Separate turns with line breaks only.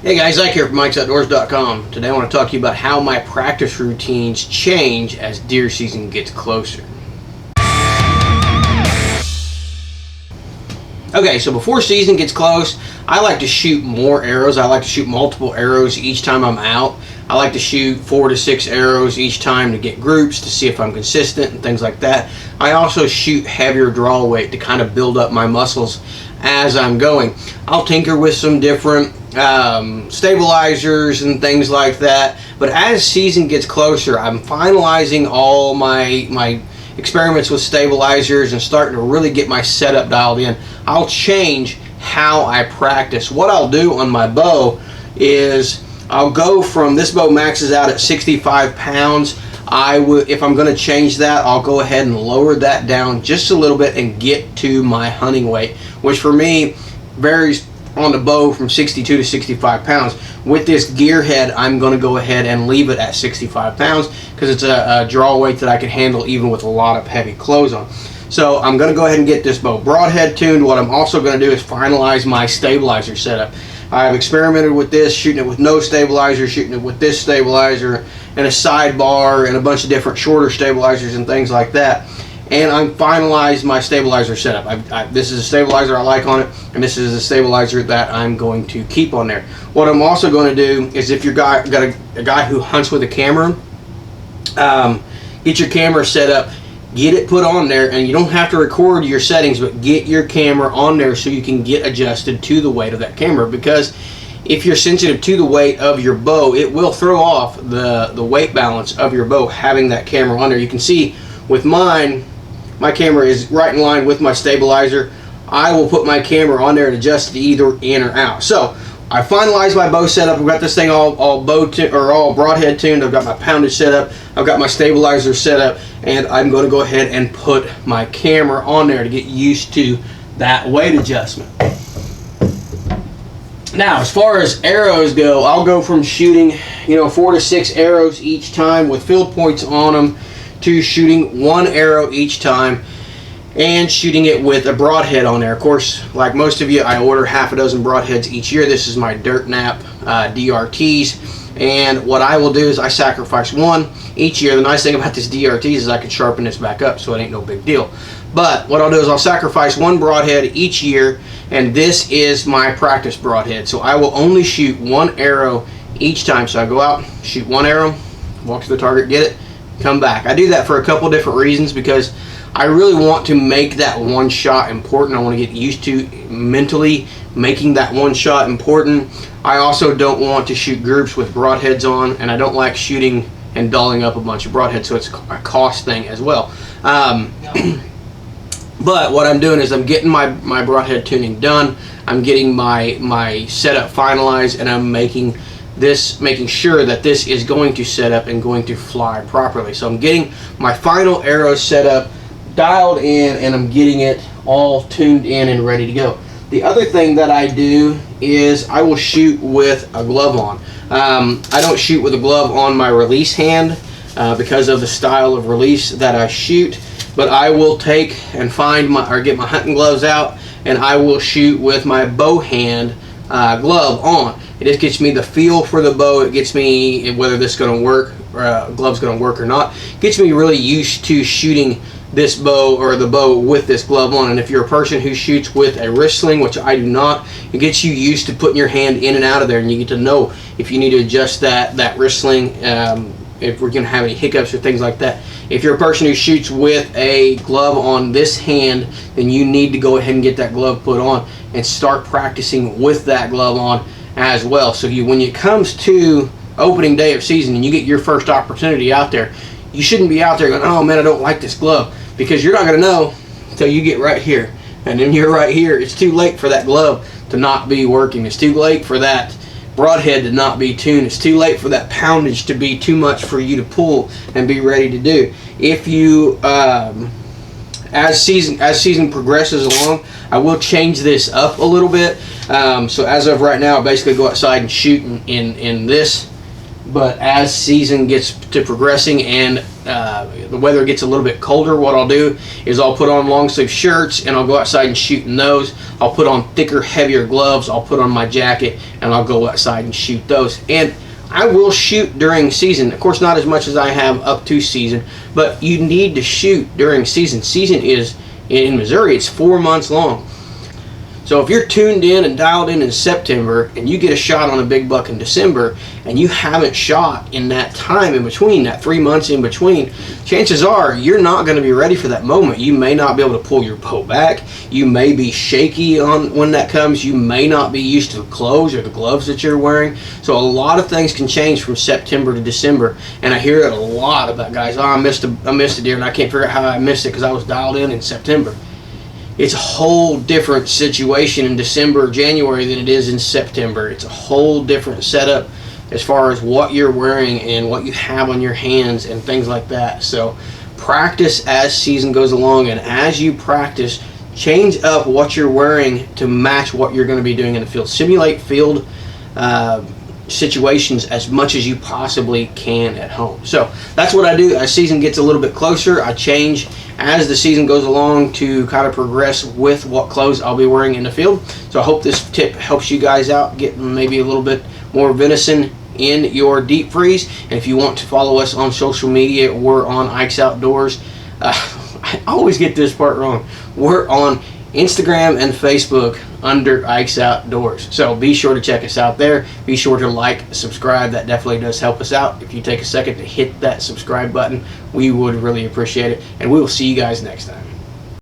Hey guys, Zach here from Mike'sOutdoors.com. Today I want to talk to you about how my practice routines change as deer season gets closer. Okay, so before season gets close, I like to shoot more arrows. I like to shoot multiple arrows each time I'm out. I like to shoot 4 to 6 arrows each time to get groups, to see if I'm consistent and things like that. I also shoot heavier draw weight to kind of build up my muscles as I'm going. I'll tinker with some different stabilizers and things like that, but as season gets closer, I'm finalizing all my experiments with stabilizers and starting to really get my setup dialed in. I'll change how I practice. What I'll do on my bow is I'll go from, this bow maxes out at 65 pounds. If I'm going to change that, I'll go ahead and lower that down just a little bit and get to my hunting weight, which for me varies on the bow from 62 to 65 pounds. With this gear head, I'm going to go ahead and leave it at 65 pounds because it's a draw weight that I can handle even with a lot of heavy clothes on. So I'm going to go ahead and get this bow broadhead tuned. What I'm also going to do is finalize my stabilizer setup. I've experimented with this, shooting it with no stabilizer, shooting it with this stabilizer and a sidebar and a bunch of different shorter stabilizers and things like that. And I'm finalized my stabilizer setup. This is a stabilizer I like on it, and this is a stabilizer that I'm going to keep on there. What I'm also going to do is, if you've got a guy who hunts with a camera, get your camera set up, get it put on there, and you don't have to record your settings, but get your camera on there so you can get adjusted to the weight of that camera, because if you're sensitive to the weight of your bow, it will throw off the weight balance of your bow having that camera on there. You can see with mine, my camera is right in line with my stabilizer. I will put my camera on there and adjust it either in or out. So I finalized my bow setup. I've got this thing all broadhead tuned. I've got my poundage set up. I've got my stabilizer set up, and I'm going to go ahead and put my camera on there to get used to that weight adjustment. Now, as far as arrows go, I'll go from shooting 4 to 6 arrows each time with field points on them to shooting 1 arrow each time and shooting it with a broadhead on there. Of course, like most of you, I order half a dozen broadheads each year. This is my Dirt Nap DRTs, and what I will do is I sacrifice 1 each year. The nice thing about this DRTs is I can sharpen this back up, so it ain't no big deal. But what I'll do is I'll sacrifice 1 broadhead each year, and this is my practice broadhead. So I will only shoot 1 arrow each time. So I go out, shoot 1 arrow, walk to the target, get it, come back. I do that for a couple different reasons, because I really want to make that 1 shot important. I want to get used to mentally making that 1 shot important. I also don't want to shoot groups with broadheads on, and I don't like shooting and dulling up a bunch of broadheads, so it's a cost thing as well. But what I'm doing is I'm getting my broadhead tuning done. I'm getting my setup finalized, and I'm making sure that this is going to set up and going to fly properly. So I'm getting my final arrow set up, dialed in, and I'm getting it all tuned in and ready to go. The other thing that I do is I will shoot with a glove on. I don't shoot with a glove on my release hand because of the style of release that I shoot, but I will take and get my hunting gloves out, and I will shoot with my bow hand glove on. It just gets me the feel for the bow. It gets me whether this is going to work, or glove's going to work or not. It gets me really used to shooting this bow, or the bow, with this glove on. And if you're a person who shoots with a wrist sling, which I do not, it gets you used to putting your hand in and out of there, and you get to know if you need to adjust that wrist sling, if we're going to have any hiccups or things like that. If you're a person who shoots with a glove on this hand, then you need to go ahead and get that glove put on and start practicing with that glove on as well. So when it comes to opening day of season and you get your first opportunity out there, you shouldn't be out there going, oh man, I don't like this glove, because you're not going to know until you get right here. And then you're right here. It's too late for that glove to not be working. It's too late for that broadhead to not be tuned. It's too late for that poundage to be too much for you to pull and be ready to do. If you as season progresses along, I will change this up a little bit. So as of right now, I basically go outside and shoot in this But as season gets to progressing and the weather gets a little bit colder, what I'll do is I'll put on long sleeve shirts and I'll go outside and shoot in those. I'll put on thicker, heavier gloves. I'll put on my jacket and I'll go outside and shoot those. And I will shoot during season. Of course, not as much as I have up to season, but you need to shoot during season. Season is, in Missouri, it's 4 months long. So if you're tuned in and dialed in September and you get a shot on a big buck in December and you haven't shot in that time in between, that 3 months in between, chances are you're not going to be ready for that moment. You may not be able to pull your bow back. You may be shaky on when that comes. You may not be used to the clothes or the gloves that you're wearing. So a lot of things can change from September to December. And I hear it a lot about guys, oh, I missed a deer and I can't figure out how I missed it because I was dialed in September. It's a whole different situation in December or January than it is in September. It's a whole different setup as far as what you're wearing and what you have on your hands and things like that. So practice as season goes along, and as you practice, change up what you're wearing to match what you're going to be doing in the field. Simulate field situations as much as you possibly can at home. So that's what I do. As season gets a little bit closer, I change as the season goes along to kind of progress with what clothes I'll be wearing in the field. So I hope this tip helps you guys out, getting maybe a little bit more venison in your deep freeze. And if you want to follow us on social media, we're on Ike's Outdoors. I always get this part wrong. We're on Instagram and Facebook under Ike's Outdoors. So be sure to check us out there. Be sure to like, subscribe. That definitely does help us out. If you take a second to hit that subscribe button, we would really appreciate it. And we will see you guys next time.